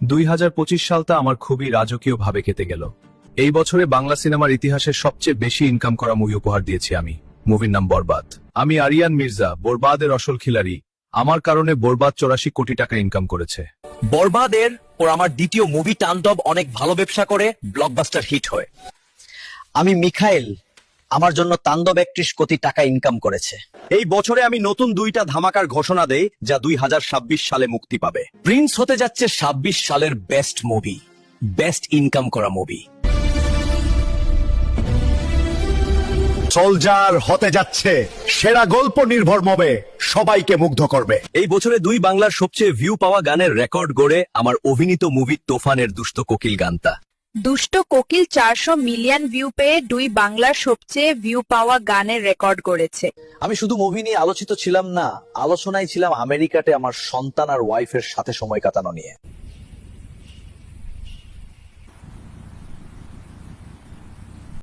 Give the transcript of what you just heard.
2025 সালটা আমার খুবই রাজকীয় ভাবে কেটে গেল। এই বছরে বাংলা সিনেমার ইতিহাসে সবচেয়ে বেশি ইনকাম করা মুভি উপহার দিয়েছি আমি। মুভির নাম বরবাদ। আমি আরিয়ান মির্জা, বরবাদের আসল খিলাড়ি। আমার কারণে বরবাদ 84 কোটি টাকা ইনকাম করেছে। বরবাদের ওর আমার দ্বিতীয় মুভি তাণ্ডব অনেক ভালো ব্যবসা করে ব্লকবাস্টার হিট হয়। আমি মিখাইল, আমার জন্য তাণ্ডব 31 কোটি টাকা ইনকাম করেছে। এই বছরে আমি নতুন 2টা ধামাকার ঘোষণা দেই, যা 2026 সালে মুক্তি পাবে। প্রিন্স হতে যাচ্ছে 26 সালের বেস্ট মুভি, বেস্ট ইনকাম করা মুভি। সোলজার হতে যাচ্ছে সেরা গল্প নির্ভর মুভি, সবাইকে মুগ্ধ করবে। এই বছরে 2 বাংলার সবচেয়ে ভিউ পাওয়া গানের রেকর্ড গড়ে আমার অভিনীত মুভি তোফানের দুষ্ট কোকিল গানটা। দুষ্ট কোকিল 400 মিলিয়ন ভিউ পেয়ে 2 বাংলার সবচেয়ে ভিউ পাওয়া গানের রেকর্ড গড়েছে। আমি শুধু মুভি নিয়ে আলোচিত ছিলাম না, আলোচনায় ছিলাম আমেরিকাতে আমার সন্তান আর ওয়াইফের সাথে সময় কাটানো নিয়ে।